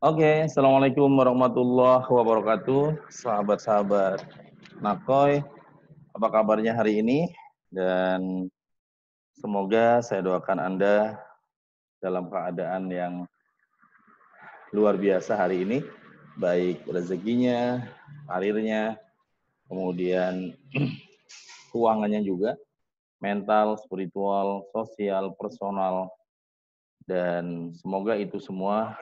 Oke, Assalamualaikum warahmatullahi wabarakatuh. Sahabat-sahabat Nakoy, apa kabarnya hari ini? Dan semoga saya doakan Anda dalam keadaan yang luar biasa hari ini, baik rezekinya, karirnya, kemudian keuangannya juga, mental, spiritual, sosial, personal, dan semoga itu semua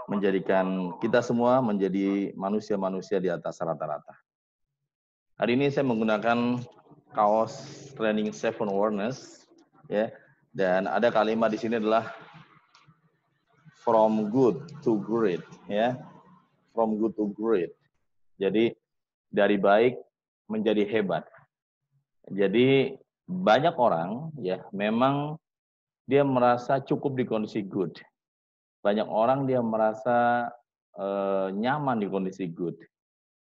menjadikan kita semua menjadi manusia-manusia di atas rata-rata. Hari ini saya menggunakan kaos training Seven Awareness, ya, dan ada kalimat di sini adalah from good to great, ya, from good to great. Jadi dari baik menjadi hebat. Jadi banyak orang, ya, memang dia merasa cukup di kondisi good. Banyak orang dia merasa nyaman di kondisi good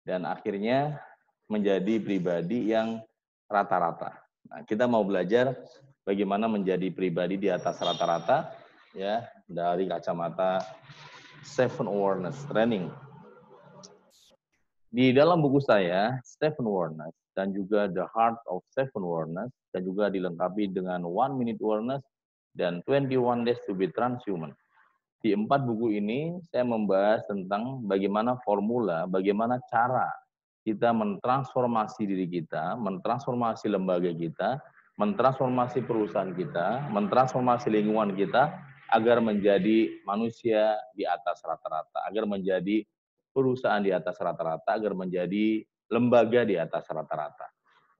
dan akhirnya menjadi pribadi yang rata-rata. Nah, kita mau belajar bagaimana menjadi pribadi di atas rata-rata ya dari kacamata Seven Awareness Training. Di dalam buku saya, Seven Awareness dan juga The Heart of Seven Awareness dan juga dilengkapi dengan One Minute Awareness dan 21 Days to be Transhuman. Di 4 buku ini, saya membahas tentang bagaimana formula, bagaimana cara kita mentransformasi diri kita, mentransformasi lembaga kita, mentransformasi perusahaan kita, mentransformasi lingkungan kita, agar menjadi manusia di atas rata-rata, agar menjadi perusahaan di atas rata-rata, agar menjadi lembaga di atas rata-rata.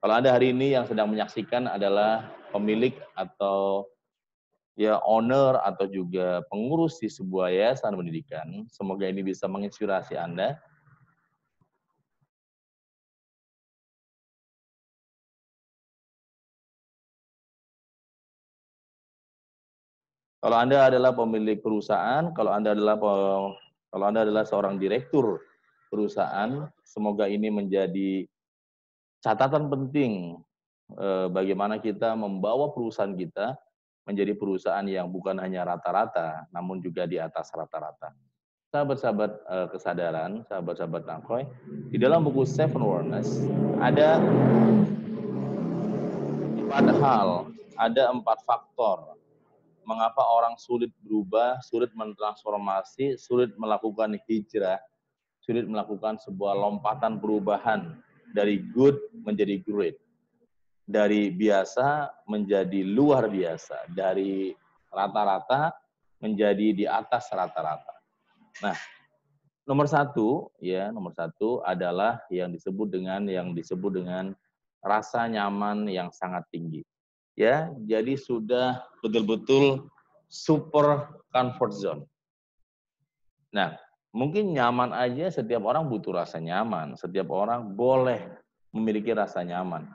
Kalau Anda hari ini yang sedang menyaksikan adalah pemilik atau ya owner atau juga pengurus di sebuah yayasan pendidikan, semoga ini bisa menginspirasi Anda. Kalau Anda adalah pemilik perusahaan, kalau Anda adalah seorang direktur perusahaan, semoga ini menjadi catatan penting bagaimana kita membawa perusahaan kita menjadi perusahaan yang bukan hanya rata-rata, namun juga di atas rata-rata. Sahabat-sahabat kesadaran, sahabat-sahabat Nakoy, di dalam buku Seven Awareness ada 4 hal, ada 4 faktor mengapa orang sulit berubah, sulit mentransformasi, sulit melakukan hijrah, sulit melakukan sebuah lompatan perubahan dari good menjadi great, dari biasa menjadi luar biasa, dari rata-rata menjadi di atas rata-rata. Nah, nomor satu adalah yang disebut dengan rasa nyaman yang sangat tinggi. Ya, jadi sudah betul-betul super comfort zone. Nah, mungkin nyaman aja, setiap orang butuh rasa nyaman, setiap orang boleh memiliki rasa nyaman.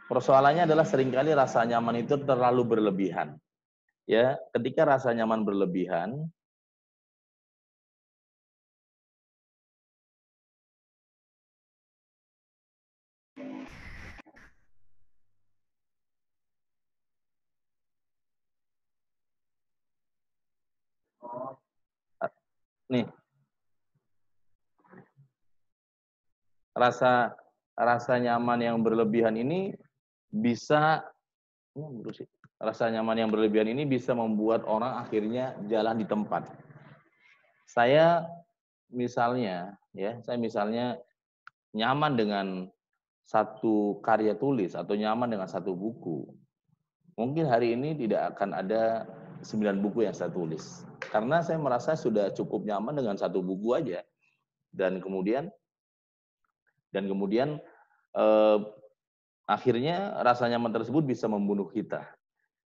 Persoalannya adalah seringkali rasa nyaman itu terlalu berlebihan. Ya, ketika rasa nyaman berlebihan, nih, rasa nyaman yang berlebihan ini bisa membuat orang akhirnya jalan di tempat. Saya misalnya nyaman dengan satu karya tulis atau nyaman dengan satu buku. Mungkin hari ini tidak akan ada 9 buku yang saya tulis. Karena saya merasa sudah cukup nyaman dengan satu buku aja. Dan kemudian akhirnya rasa nyaman tersebut bisa membunuh kita.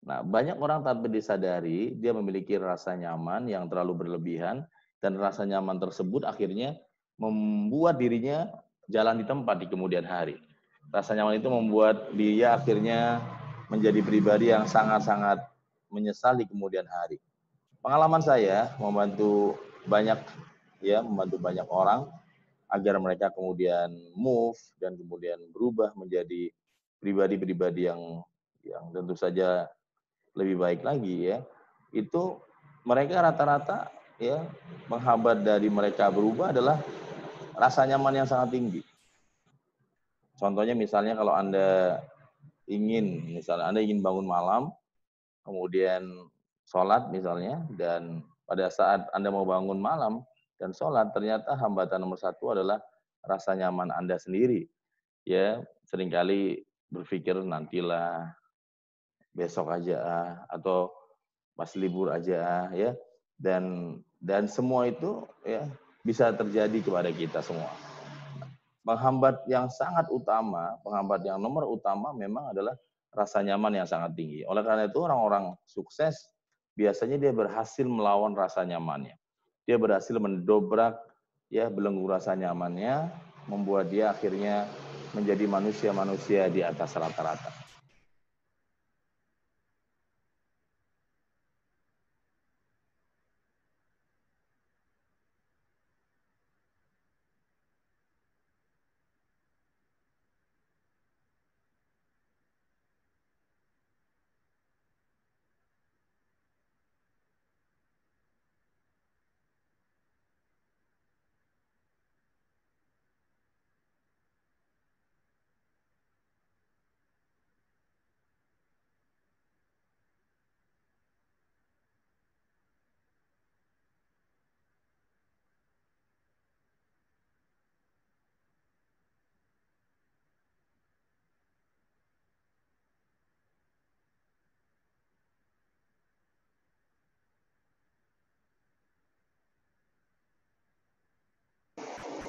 Nah, banyak orang tanpa disadari dia memiliki rasa nyaman yang terlalu berlebihan, dan rasa nyaman tersebut akhirnya membuat dirinya jalan di tempat di kemudian hari. Rasa nyaman itu membuat dia akhirnya menjadi pribadi yang sangat-sangat menyesal di kemudian hari. Pengalaman saya membantu banyak orang agar mereka kemudian move dan kemudian berubah menjadi pribadi-pribadi yang tentu saja lebih baik lagi ya. Itu mereka rata-rata ya menghambat dari mereka berubah adalah rasa nyaman yang sangat tinggi. Contohnya misalnya kalau misalnya Anda ingin bangun malam, kemudian sholat misalnya, dan pada saat Anda mau bangun malam dan sholat, ternyata hambatan nomor satu adalah rasa nyaman Anda sendiri. Ya, seringkali berpikir nantilah, besok aja atau pas libur aja ya. Dan semua itu ya bisa terjadi kepada kita semua. Penghambat yang nomor utama memang adalah rasa nyaman yang sangat tinggi. Oleh karena itu orang-orang sukses biasanya dia berhasil melawan rasa nyamannya. Dia berhasil mendobrak ya belenggu rasa nyamannya, membuat dia akhirnya menjadi manusia-manusia di atas rata-rata.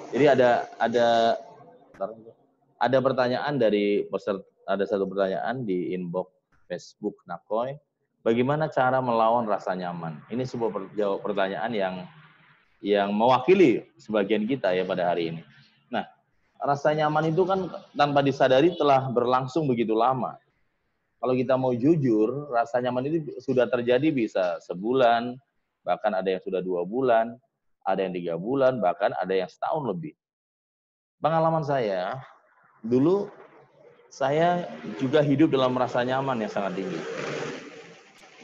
Jadi ada pertanyaan dari peserta, ada satu pertanyaan di inbox Facebook Nakoy. Bagaimana cara melawan rasa nyaman? Ini sebuah pertanyaan yang mewakili sebagian kita ya pada hari ini. Nah, rasa nyaman itu kan tanpa disadari telah berlangsung begitu lama. Kalau kita mau jujur, rasa nyaman itu sudah terjadi bisa sebulan, bahkan ada yang sudah 2 bulan, ada yang 3 bulan, bahkan ada yang setahun lebih. Pengalaman saya, dulu saya juga hidup dalam rasa nyaman yang sangat tinggi.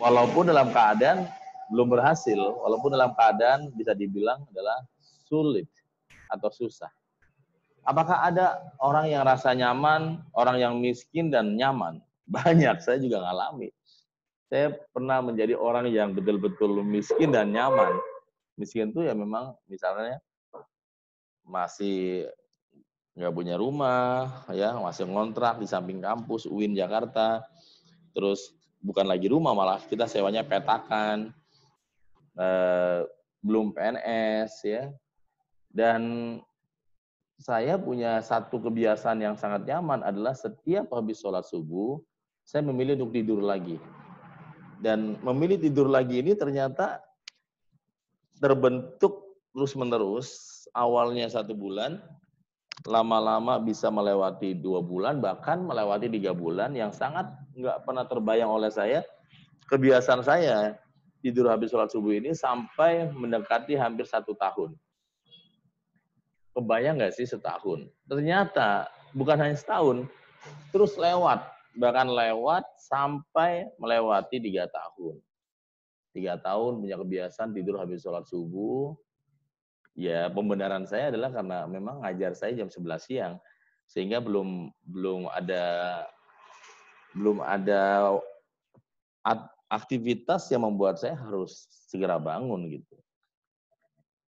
Walaupun dalam keadaan belum berhasil, walaupun dalam keadaan bisa dibilang adalah sulit atau susah. Apakah ada orang yang rasa nyaman, orang yang miskin dan nyaman? Banyak, saya juga ngalami. Saya pernah menjadi orang yang betul-betul miskin dan nyaman. Miskin itu ya memang misalnya masih nggak punya rumah, ya masih ngontrak di samping kampus UIN Jakarta. Terus bukan lagi rumah, malah kita sewanya petakan, belum PNS ya. Dan saya punya satu kebiasaan yang sangat nyaman adalah setiap habis sholat subuh, saya memilih untuk tidur lagi. Dan memilih tidur lagi ini ternyata terbentuk terus-menerus, awalnya 1 bulan, lama-lama bisa melewati 2 bulan, bahkan melewati 3 bulan, yang sangat nggak pernah terbayang oleh saya, kebiasaan saya tidur habis sholat subuh ini sampai mendekati hampir 1 tahun. Kebayang nggak sih setahun? Ternyata bukan hanya setahun, terus lewat, bahkan lewat sampai melewati 3 tahun. 3 tahun punya kebiasaan tidur habis sholat subuh. Ya pembenaran saya adalah karena memang ngajar saya jam 11 siang, sehingga belum ada aktivitas yang membuat saya harus segera bangun gitu.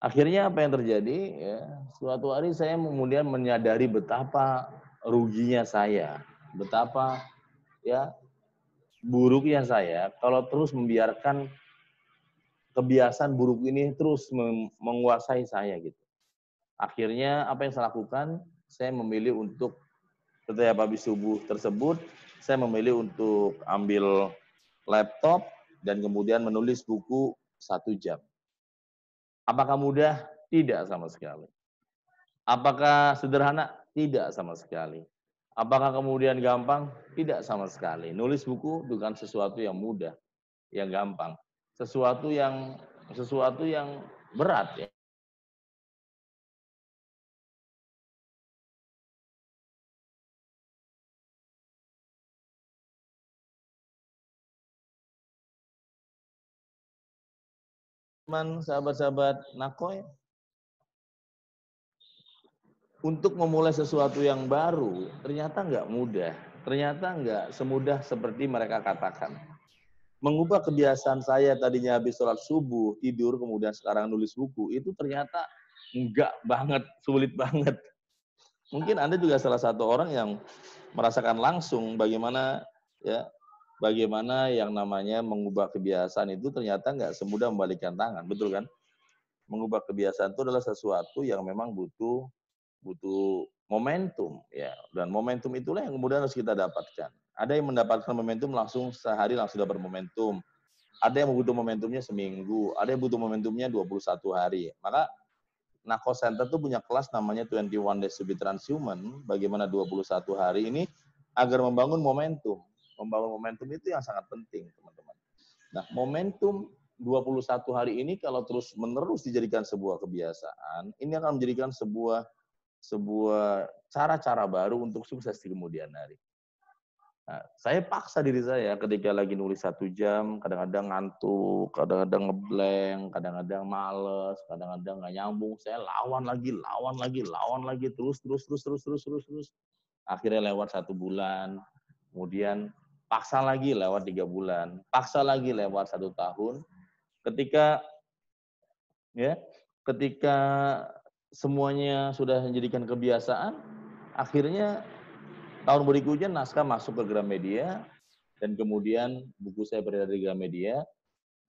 Akhirnya apa yang terjadi? Ya, suatu hari saya kemudian menyadari betapa ruginya saya, betapa ya buruknya saya kalau terus membiarkan kebiasaan buruk ini terus menguasai saya gitu. Akhirnya apa yang saya lakukan? Saya memilih untuk setiap habis subuh tersebut, saya memilih untuk ambil laptop dan kemudian menulis buku 1 jam. Apakah mudah? Tidak sama sekali. Apakah sederhana? Tidak sama sekali. Apakah kemudian gampang? Tidak sama sekali. Nulis buku bukan sesuatu yang mudah, yang gampang. Sesuatu yang berat ya. sahabat-sahabat Nakoi, untuk memulai sesuatu yang baru ternyata nggak mudah. Ternyata nggak semudah seperti mereka katakan. Mengubah kebiasaan saya tadinya habis sholat subuh, tidur, kemudian sekarang nulis buku, itu ternyata enggak banget, sulit banget. Mungkin Anda juga salah satu orang yang merasakan langsung bagaimana yang namanya mengubah kebiasaan itu ternyata nggak semudah membalikkan tangan, betul kan? Mengubah kebiasaan itu adalah sesuatu yang memang butuh momentum, ya, dan momentum itulah yang kemudian harus kita dapatkan. Ada yang mendapatkan momentum langsung sehari langsung dapat momentum. Ada yang butuh momentumnya seminggu, ada yang butuh momentumnya 21 hari. Maka Nako Center itu punya kelas namanya 21 Days to be Transhuman, bagaimana 21 hari ini agar membangun momentum. Membangun momentum itu yang sangat penting, teman-teman. Nah, momentum 21 hari ini kalau terus menerus dijadikan sebuah kebiasaan, ini akan menjadikan sebuah cara-cara baru untuk sukses di kemudian hari. Nah, saya paksa diri saya ketika lagi nulis 1 jam, kadang-kadang ngantuk, kadang-kadang ngeblank, kadang-kadang males, kadang-kadang nggak nyambung. Saya lawan lagi, terus. Akhirnya lewat 1 bulan, kemudian paksa lagi lewat 3 bulan, paksa lagi lewat 1 tahun. Ketika semuanya sudah menjadikan kebiasaan, akhirnya tahun berikutnya naskah masuk ke Gramedia, dan kemudian buku saya beredar di Gramedia,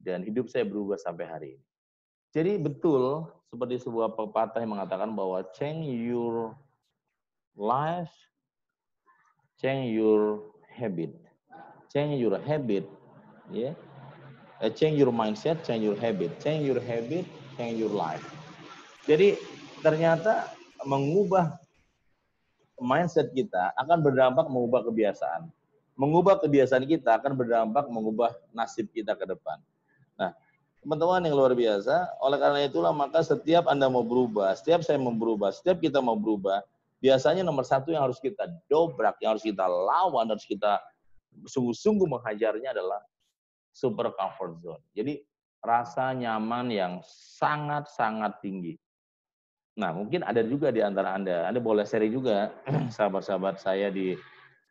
dan hidup saya berubah sampai hari ini. Jadi betul, seperti sebuah pepatah yang mengatakan bahwa change your life, change your habit. Change your habit, ya. Change your mindset, change your habit. Change your habit, change your life. Jadi ternyata mengubah mindset kita akan berdampak mengubah kebiasaan. Mengubah kebiasaan kita akan berdampak mengubah nasib kita ke depan. Nah, teman-teman yang luar biasa, oleh karena itulah maka setiap Anda mau berubah, setiap saya mau berubah, setiap kita mau berubah, biasanya nomor 1 yang harus kita dobrak, yang harus kita lawan, harus kita sungguh-sungguh menghajarnya adalah super comfort zone. Jadi rasa nyaman yang sangat-sangat tinggi. Nah, mungkin ada juga di antara Anda boleh share juga sahabat-sahabat saya di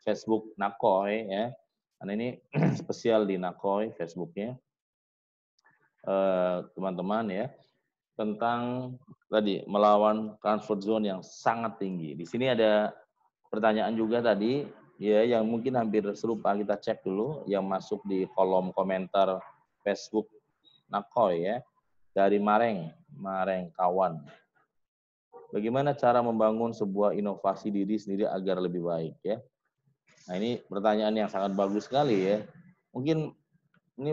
Facebook Nakoi, ya. Karena ini spesial di Nakoi Facebooknya, teman-teman, ya, tentang tadi melawan comfort zone yang sangat tinggi. Di sini ada pertanyaan juga tadi, ya, yang mungkin hampir serupa. Kita cek dulu yang masuk di kolom komentar Facebook Nakoi, ya, dari Mareng Kawan. Bagaimana cara membangun sebuah inovasi diri sendiri agar lebih baik, ya? Nah, ini pertanyaan yang sangat bagus sekali, ya. Mungkin ini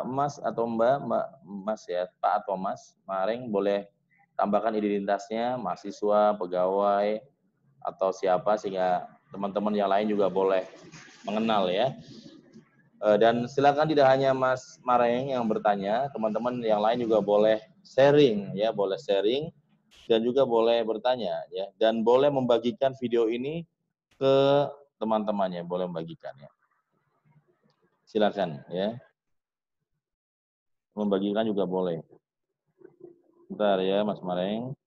Mas atau Mas, ya, Pak atau Mas Mareng boleh tambahkan identitasnya, mahasiswa, pegawai, atau siapa, sehingga teman-teman yang lain juga boleh mengenal, ya. Dan silakan tidak hanya Mas Mareng yang bertanya, teman-teman yang lain juga boleh sharing, ya, boleh sharing. Dan juga boleh bertanya, ya, dan boleh membagikan video ini ke teman-temannya, boleh membagikannya. Silakan, ya. Membagikan juga boleh. Bentar ya, Mas Mareng.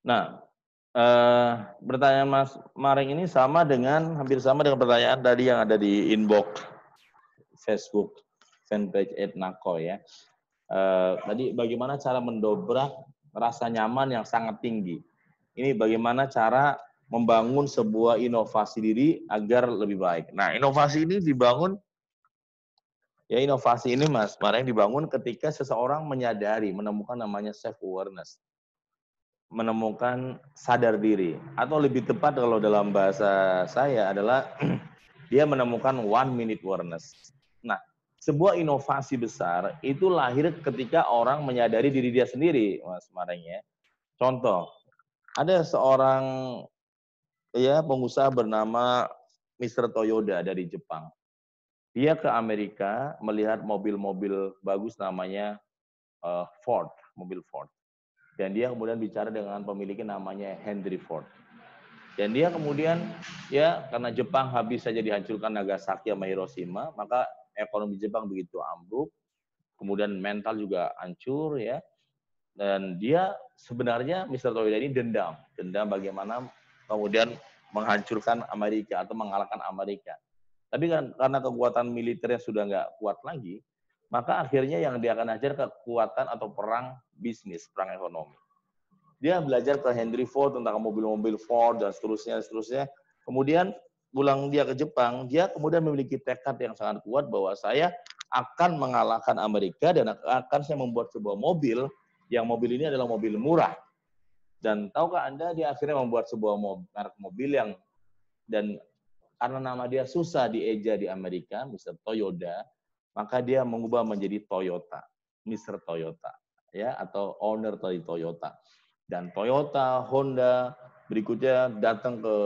Nah, pertanyaan Mas Mareng ini hampir sama dengan pertanyaan tadi yang ada di inbox Facebook fanpage @nakoi, ya. Tadi bagaimana cara mendobrak rasa nyaman yang sangat tinggi. Ini bagaimana cara membangun sebuah inovasi diri agar lebih baik. Nah, inovasi ini dibangun, ya, inovasi ini Mas Mareng dibangun ketika seseorang menyadari, menemukan namanya self-awareness. Menemukan sadar diri, atau lebih tepat kalau dalam bahasa saya adalah dia menemukan 1 minute awareness. Nah, sebuah inovasi besar itu lahir ketika orang menyadari diri dia sendiri, Mas Mareng, ya. Contoh, Ada seorang ya pengusaha bernama Mr. Toyoda dari Jepang. Dia ke Amerika melihat mobil-mobil bagus namanya Ford, mobil Ford. Dan dia kemudian bicara dengan pemiliknya namanya Henry Ford. Dan dia kemudian ya karena Jepang habis saja dihancurkan Nagasaki sama Hiroshima, maka ekonomi Jepang begitu ambruk, kemudian mental juga hancur ya. Dan dia sebenarnya Mr. Toyoda ini dendam bagaimana kemudian menghancurkan Amerika atau mengalahkan Amerika. Tapi kan karena kekuatan militernya sudah nggak kuat lagi, maka akhirnya yang dia akan ajar kekuatan atau perang bisnis, perang ekonomi. Dia belajar ke Henry Ford tentang mobil-mobil Ford dan seterusnya. Kemudian pulang dia ke Jepang, dia kemudian memiliki tekad yang sangat kuat bahwa saya akan mengalahkan Amerika dan akan saya membuat sebuah mobil, yang mobil ini adalah mobil murah. Dan tahukah Anda, dia akhirnya membuat sebuah merek mobil yang, dan karena nama dia susah dieja di Amerika, Mr. Toyoda, maka dia mengubah menjadi Toyota, Mr. Toyota, ya, atau owner dari Toyota. Dan Toyota, Honda, berikutnya datang ke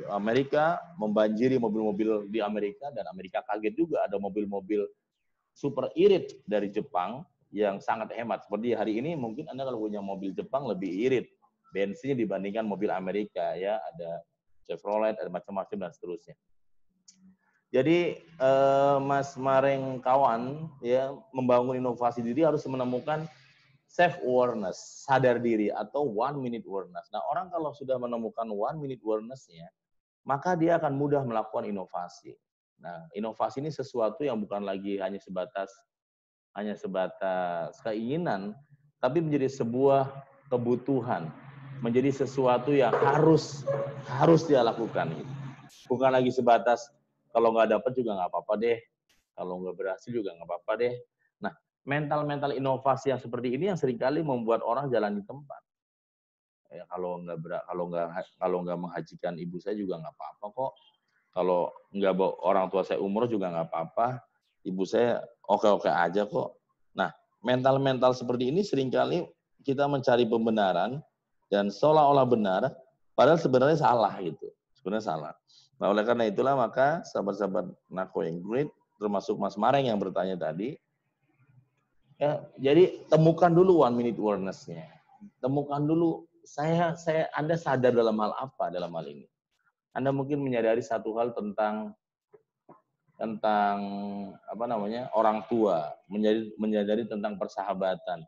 Amerika, membanjiri mobil-mobil di Amerika, dan Amerika kaget juga ada mobil-mobil super irit dari Jepang yang sangat hemat. Seperti hari ini mungkin Anda kalau punya mobil Jepang lebih irit bensinnya dibandingkan mobil Amerika, ya, ada Chevrolet, ada macam-macam dan seterusnya. Jadi Mas Mareng kawan ya membangun inovasi diri harus menemukan self awareness, sadar diri atau 1 minute awareness. Nah, orang kalau sudah menemukan 1 minute awareness-nya, maka dia akan mudah melakukan inovasi. Nah, inovasi ini sesuatu yang bukan lagi hanya sebatas keinginan, tapi menjadi sebuah kebutuhan, menjadi sesuatu yang harus dia lakukan. Bukan lagi sebatas kalau nggak dapat juga nggak apa-apa deh, kalau nggak berhasil juga nggak apa-apa deh. Nah, mental inovasi yang seperti ini yang seringkali membuat orang jalan di tempat. Ya, kalau nggak menghajikan ibu saya juga nggak apa-apa kok. Kalau nggak orang tua saya umroh juga nggak apa-apa. Ibu saya oke-oke aja kok. Nah, mental seperti ini seringkali kita mencari pembenaran dan seolah-olah benar, padahal sebenarnya salah gitu. Sebenarnya salah. Nah, oleh karena itulah maka sahabat-sahabat Nako yang great, termasuk Mas Mareng yang bertanya tadi, ya, jadi temukan dulu 1 minute awareness-nya. Temukan dulu Anda sadar dalam hal apa dalam hal ini. Anda mungkin menyadari satu hal tentang apa namanya orang tua, menyadari tentang persahabatan,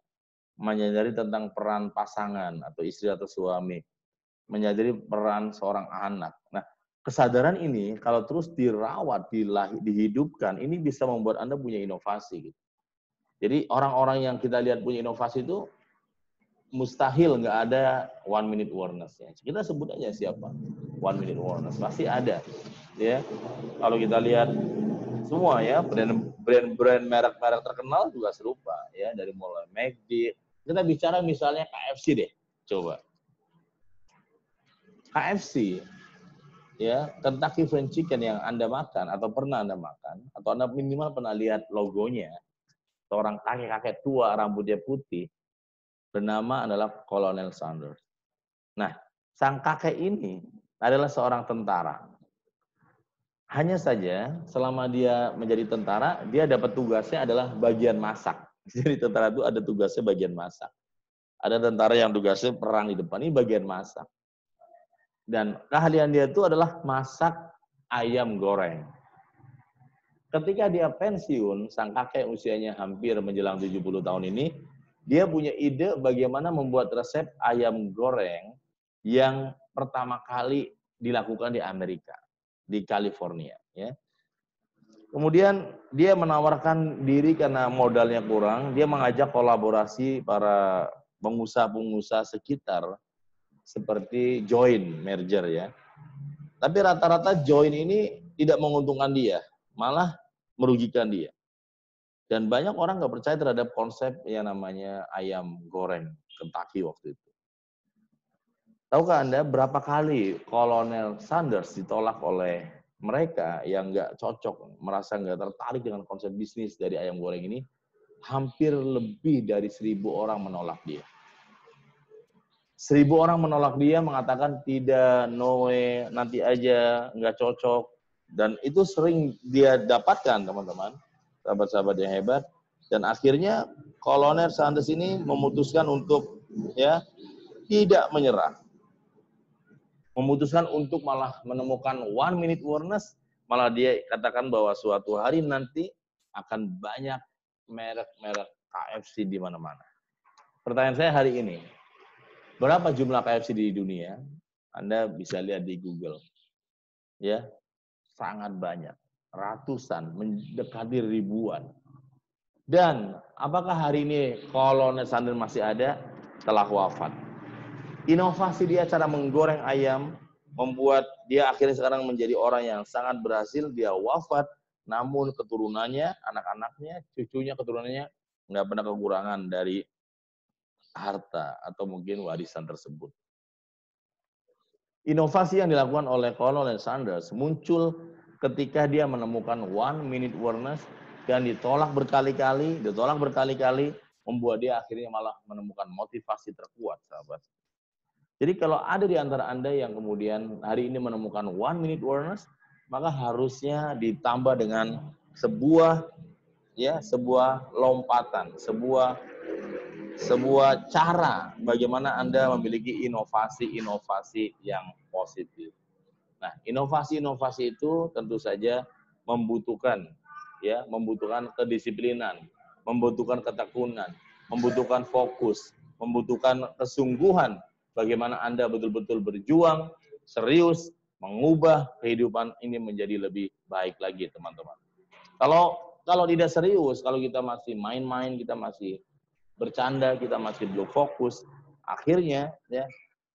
menyadari tentang peran pasangan atau istri atau suami, menyadari peran seorang anak. Nah, kesadaran ini kalau terus dirawat, dihidupkan, ini bisa membuat Anda punya inovasi. Gitu. Jadi orang-orang yang kita lihat punya inovasi itu mustahil nggak ada 1 minute awareness-nya. Kita sebut aja siapa 1 minute awareness, pasti ada. Ya, kalau kita lihat semua ya brand merek-merek terkenal juga serupa ya, dari mulai McD. Kita bicara misalnya KFC deh, coba. KFC ya, Kentucky Fried Chicken yang Anda makan atau pernah Anda makan atau Anda minimal pernah lihat logonya, seorang kakek-kakek tua rambutnya putih bernama adalah Colonel Sanders. Nah, sang kakek ini adalah seorang tentara. Hanya saja selama dia menjadi tentara, dia dapat tugasnya adalah bagian masak. Jadi tentara itu ada tugasnya bagian masak. Ada tentara yang tugasnya perang di depan, ini bagian masak. Dan keahlian dia itu adalah masak ayam goreng. Ketika dia pensiun, sang kakek usianya hampir menjelang 70 tahun ini, dia punya ide bagaimana membuat resep ayam goreng yang pertama kali dilakukan di Amerika, di California. Ya. Kemudian dia menawarkan diri karena modalnya kurang, dia mengajak kolaborasi para pengusaha-pengusaha sekitar seperti join merger ya. Tapi rata-rata join ini tidak menguntungkan dia, malah merugikan dia. Dan banyak orang nggak percaya terhadap konsep yang namanya ayam goreng Kentucky waktu itu. Tahukah Anda berapa kali Kolonel Sanders ditolak oleh mereka yang nggak cocok, merasa nggak tertarik dengan konsep bisnis dari ayam goreng ini? Hampir lebih dari 1.000 orang menolak dia. 1000 orang menolak dia, mengatakan tidak, no way, nanti aja, nggak cocok. Dan itu sering dia dapatkan, teman-teman, sahabat-sahabat yang hebat. Dan akhirnya Kolonel Sanders ini memutuskan untuk ya tidak menyerah. Memutuskan untuk malah menemukan 1 minute warners, malah dia katakan bahwa suatu hari nanti akan banyak merek-merek KFC di mana-mana. Pertanyaan saya hari ini, berapa jumlah KFC di dunia? Anda bisa lihat di Google. Ya, sangat banyak. Ratusan, mendekati ribuan. Dan apakah hari ini Kolonel Sanders masih ada? Telah wafat. Inovasi dia cara menggoreng ayam membuat dia akhirnya sekarang menjadi orang yang sangat berhasil. Dia wafat, namun keturunannya, anak-anaknya, cucunya, keturunannya nggak pernah kekurangan dari harta atau mungkin warisan tersebut. Inovasi yang dilakukan oleh Kolonel Sanders muncul ketika dia menemukan 1 minute warners dan ditolak berkali-kali, membuat dia akhirnya malah menemukan motivasi terkuat, sahabat. Jadi kalau ada di antara Anda yang kemudian hari ini menemukan 1 minute warners, maka harusnya ditambah dengan sebuah lompatan, sebuah cara bagaimana Anda memiliki inovasi-inovasi yang positif. Nah, inovasi-inovasi itu tentu saja membutuhkan kedisiplinan, membutuhkan ketekunan, membutuhkan fokus, membutuhkan kesungguhan bagaimana Anda betul-betul berjuang, serius, mengubah kehidupan ini menjadi lebih baik lagi, teman-teman. Kalau tidak serius, kalau kita masih main-main, kita masih bercanda, kita masih belum fokus, akhirnya ya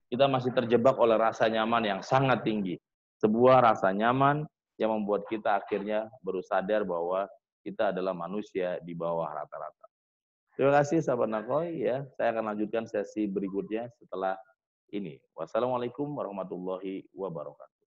kita masih terjebak oleh rasa nyaman yang sangat tinggi. Sebuah rasa nyaman yang membuat kita akhirnya baru sadar bahwa kita adalah manusia di bawah rata-rata. Terima kasih sahabat Nakoy ya. Saya akan lanjutkan sesi berikutnya setelah ini. Wassalamualaikum warahmatullahi wabarakatuh.